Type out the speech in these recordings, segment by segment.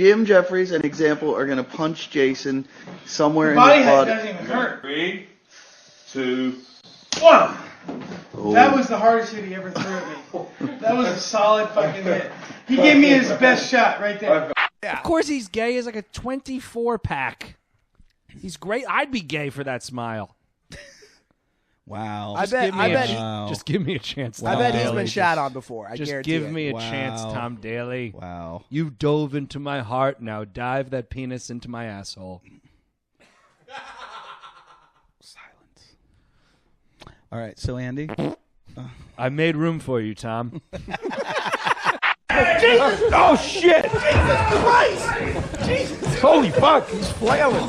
Jim Jeffries and Example are going to punch Jason somewhere in the body body. doesn't even hurt. 3, 2, 1. Oh. That was the hardest hit he ever threw at me. That was a solid fucking hit. He gave me his best shot right there. Of course he's gay. He's like a 24-pack. He's great. I'd be gay for that smile. Wow. Just give me a chance. Wow. I bet he's Daly. been shot on before. I Just guarantee give it. me a chance, Tom Daly. Wow. You dove into my heart. Now dive that penis into my asshole. Silence. All right, so Andy. I made room for you, Tom. Jesus! Oh, shit! Jesus Christ! Jesus! Holy fuck, he's flailing.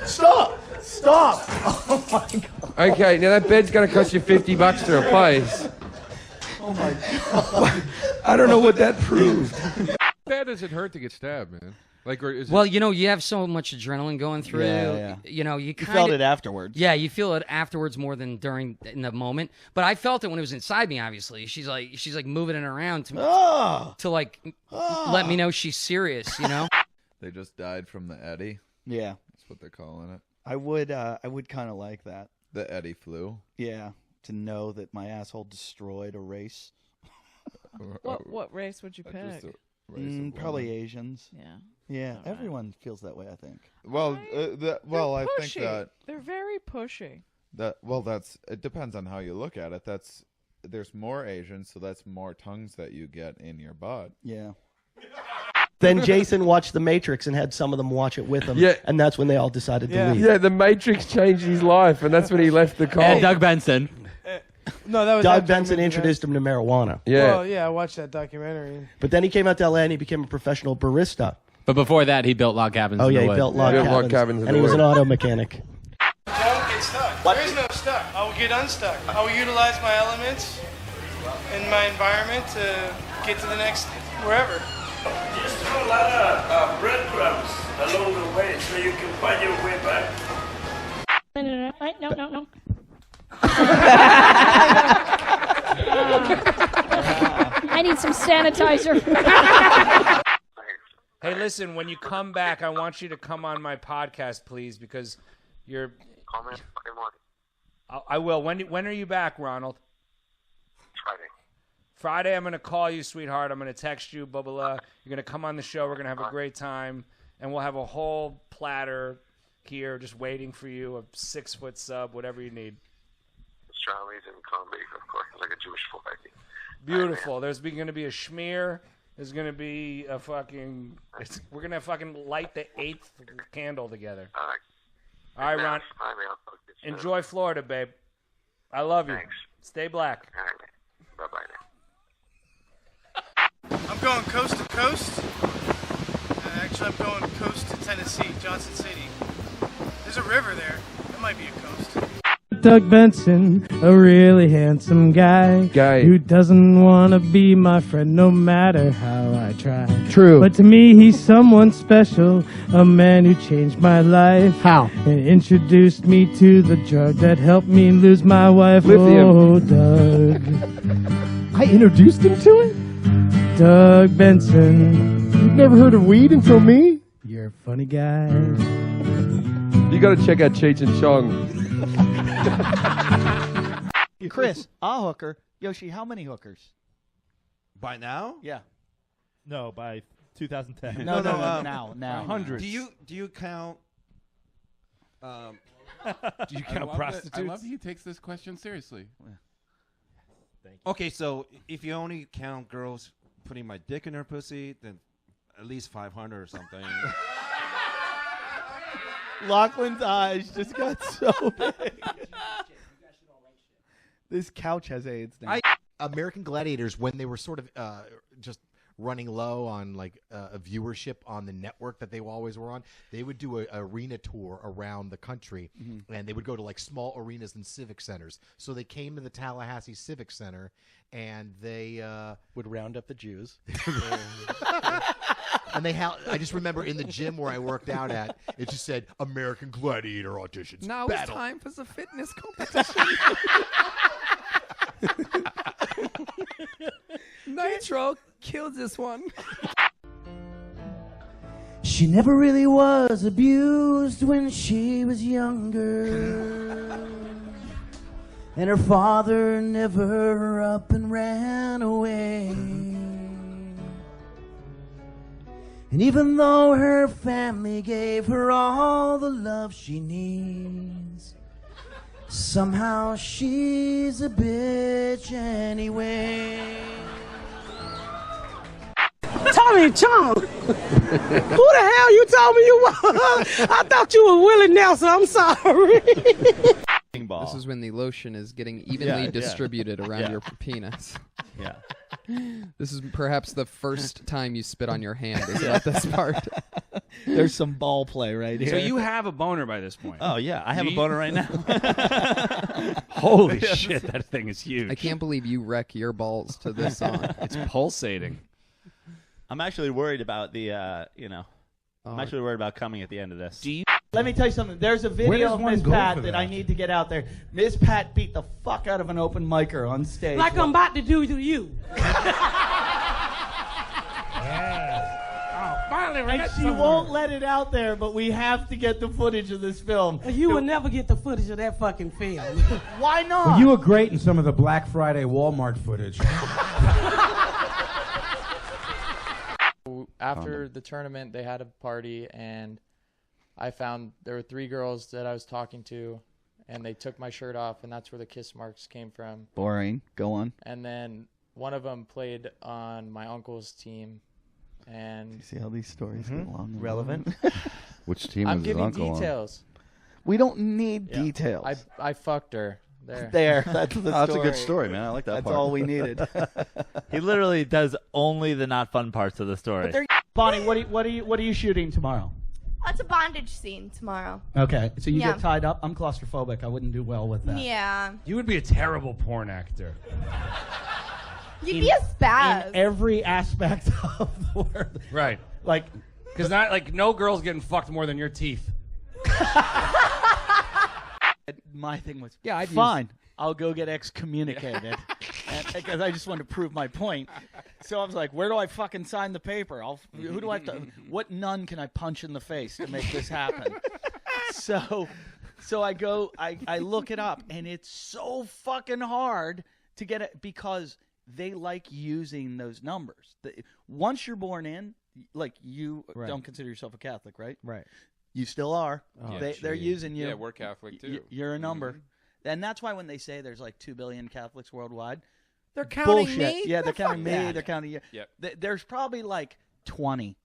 Stop! Stop! Oh, my God. Okay, now that bed's going to cost you $50 to replace. Oh, my God. I don't know what that proved. Bad does it hurt to get stabbed, man? Like, or is well, you know, you have so much adrenaline going through. Yeah. You know, you felt it afterwards. Yeah, you feel it afterwards more than in the moment. But I felt it when it was inside me. Obviously, she's like moving it around to let me know she's serious. You know. They just died from the Eddie. Yeah, that's what they're calling it. I would kind of like that. The Eddie flu. Yeah, to know that my asshole destroyed a race. What race would you pick? Probably Asians. Yeah. Yeah, everyone feels that way, I think. Well, I think that they're very pushy. It depends on how you look at it. There's more Asians, so that's more tongues that you get in your butt. Yeah. Then Jason watched The Matrix and had some of them watch it with him. Yeah. And that's when they all decided to leave. Yeah, The Matrix changed his life, and that's when he left the cult. And Doug Benson. No, that was Doug Benson introduced him to marijuana. Yeah. Well, yeah, I watched that documentary. But then he came out to LA and he became a professional barista. But before that, he built log cabins. Oh, in yeah, the he wood. built log cabins. And he was an auto mechanic. Don't get stuck. There is no stuck. I will get unstuck. I will utilize my elements and my environment to get to the next wherever. Just throw a lot of breadcrumbs along the way so you can find your way back. No. I need some sanitizer. Hey, listen, when you come back, I want you to come on my podcast, please, because you're... Call me fucking morning. I will. When are you back, Ronald? Friday, I'm going to call you, sweetheart. I'm going to text you, blah, blah, blah. You're going to come on the show. We're going to have a great time, and we'll have a whole platter here just waiting for you, a 6-foot sub, whatever you need. Charlie's and corned beef, of course, like a Jewish flag. Beautiful. There's going to be a schmear. There's going to be a fucking... we're going to fucking light the 8th candle together. All right. All right, Ron. Enjoy Florida, babe. I love you. Thanks. Stay black. All right, bye-bye now. I'm going coast to coast. Actually, I'm going coast to Tennessee, Johnson City. There's a river there. That might be a coast. Doug Benson, a really handsome guy who doesn't want to be my friend no matter how I try. True. But to me, he's someone special, a man who changed my life. How? And introduced me to the drug that helped me lose my wife. Lithium. Oh, Doug. I introduced him to it? Doug Benson. You've never heard of weed until me? You're a funny guy. You got to check out Cheech and Chong. Chris, a hooker. Yoshi, how many hookers? By now? Yeah. No, by 2010. No, now. Hundreds. Do you count? Do you count prostitutes? I love that he takes this question seriously. Thank you. Okay, so if you only count girls putting my dick in her pussy, then at least 500 or something. Lachlan's eyes just got so big. This couch has AIDS now. American Gladiators, when they were sort of just running low on like a viewership on the network that they always were on, they would do an arena tour around the country, and they would go to like small arenas and civic centers. So they came to the Tallahassee Civic Center, and they would round up the Jews. And I just remember in the gym where I worked out at, it just said American Gladiator auditions. Now battle. it's time for the fitness competition. Nitro killed this one. She never really was abused when she was younger. And her father never up and ran away. And even though her family gave her all the love she needs, somehow she's a bitch anyway. Tommy Chong, who the hell you told me you was? I thought you were Willie Nelson. I'm sorry. This is when the lotion is getting evenly distributed around your penis. Yeah. This is perhaps the first time you spit on your hand. Is that this part? There's some ball play right here. So you have a boner by this point. Oh, yeah. I have a boner right now. Holy shit, that thing is huge. I can't believe you wreck your balls to this song. It's pulsating. I'm actually worried about the, I'm actually worried about coming at the end of this. Let me tell you something. There's a video of Miss Pat that I need to get out there. Miss Pat beat the fuck out of an open micer on stage. Like I'm about to do to you. And she won't let it out there, but we have to get the footage of this film. You will never get the footage of that fucking film. Why not? Well, you were great in some of the Black Friday Walmart footage. After the tournament, they had a party, and I found there were 3 girls that I was talking to, and they took my shirt off, and that's where the kiss marks came from. Boring. Go on. And then one of them played on my uncle's team, and You see how these stories get along? and Relevant. Which team I'm is his giving uncle on? details. We don't need Yeah. details. I fucked her. There. That's the story. That's a good story, man. I like that That's part. all we needed. He literally does only the not fun parts of the story. Bonnie, what are you shooting tomorrow? It's a bondage scene tomorrow. Okay, so you Yeah. get tied up. I'm claustrophobic. I wouldn't do well with that. Yeah. You would be a terrible porn actor. You'd be a spaz. In every aspect of the word. Right. Like, because no girl's getting fucked more than your teeth. My thing was, Yeah, I'd fine. I'll go get excommunicated because I just wanted to prove my point. So I was like, where do I fucking sign the paper? Who do I have to? What nun can I punch in the face to make this happen? So I go, I look it up, and it's so fucking hard to get it because they like using those numbers. Once you're born in, like you don't consider yourself a Catholic, right? Right. You still are. Oh, They're using you. Yeah, we're Catholic too. You're a number. And that's why when they say there's like 2 billion Catholics worldwide, They're counting bullshit. me? Yeah, they're Fuck counting me. that. They're counting you. Yep. There's probably like 20.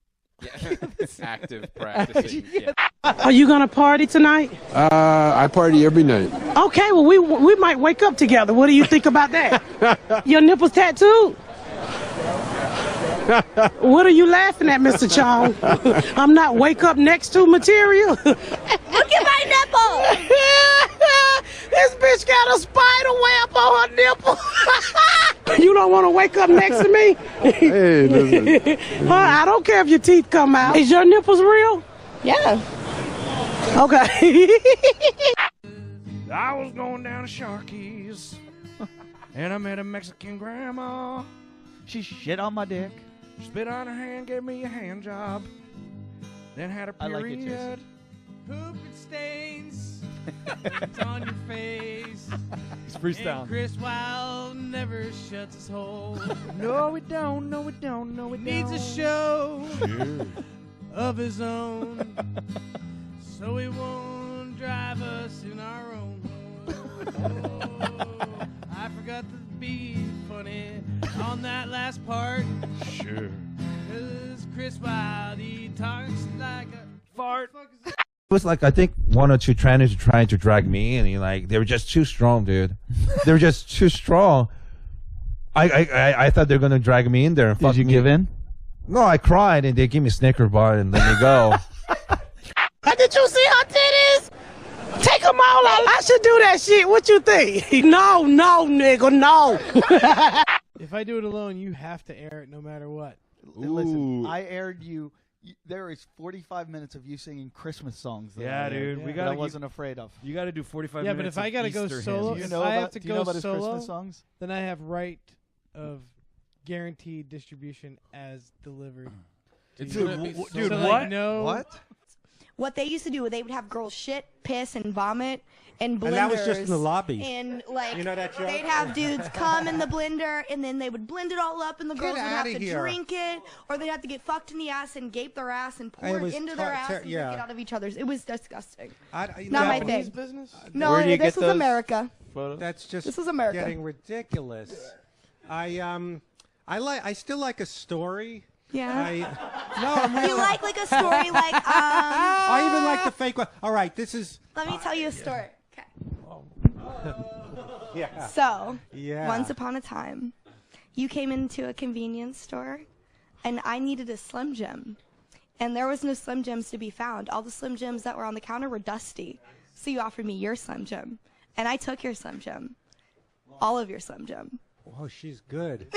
Active practicing. Yeah. Are you gonna party tonight? I party every night. Okay, well we might wake up together. What do you think about that? Your nipples tattooed? What are you laughing at, Mr. Chong? I'm not wake up next to material. Look at my nipple. This bitch got a spider web on her nipple. You don't want to wake up next to me? Hey, listen. I don't care if your teeth come out. Is your nipples real? Yeah. Okay. I was going down to Sharky's, and I met a Mexican grandma. She shit on my dick. Spit on her hand, gave me a hand job. Then had a I period. like it, Jason. Poop and stains. It's on your face. He's freestyling. And Chris Wilde never shuts his hole. No, we don't. No, we don't. No, we Needs don't. a show of his own, so he won't drive us in our own hole. I forgot to be funny on that last part. Sure. 'Cause Chris Wilde, he talks like a fart. It was like, I think 1 or 2 trannies were trying to drag me in, and they were just too strong, dude. They were just too strong. I thought they were going to drag me in there and fuck Did you me. give in? No, I cried, and they gave me a Snicker bar and let me go. Did you see her titties? Take them all out. I should do that shit. What you think? No, nigga, no. If I do it alone, you have to air it no matter what. Listen, I aired you. There is 45 minutes of you singing Christmas songs. That Yeah, I aired dude. We that gotta I wasn't afraid of. You got to do 45 Yeah, minutes. but if I of gotta go Easter solo, hymns. if know I about- have to do you know go about his solo, Christmas songs? then I have right of guaranteed distribution as delivered. Dude, what? No. What? What they used to do, they would have girls shit, piss, and vomit in blenders. And that was just in the lobby. And like, You know that joke? they'd have dudes come in the blender, and then they would blend it all up, and the girls would have outta to here. drink it, or they'd have to get fucked in the ass and gape their ass and pour It was it into their ass and drink yeah. it out of each other's. It was disgusting. Not Not my Japanese thing. business? No, Where do you this get was those America. That's just This is America. getting ridiculous. I still like a story. Yeah. No, I'm really. You like a story like I even like the fake one. All right, this is. Let me tell you a story. Okay. Yeah. So, Yeah. once upon a time, you came into a convenience store, and I needed a Slim Jim, and there was no Slim Jims to be found. All the Slim Jims that were on the counter were dusty. So you offered me your Slim Jim, and I took your Slim Jim, all of your Slim Jim. Oh, she's good.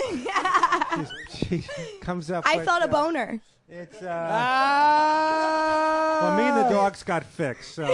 She comes up. I with, felt a boner. It's well, me and the dogs got fixed. So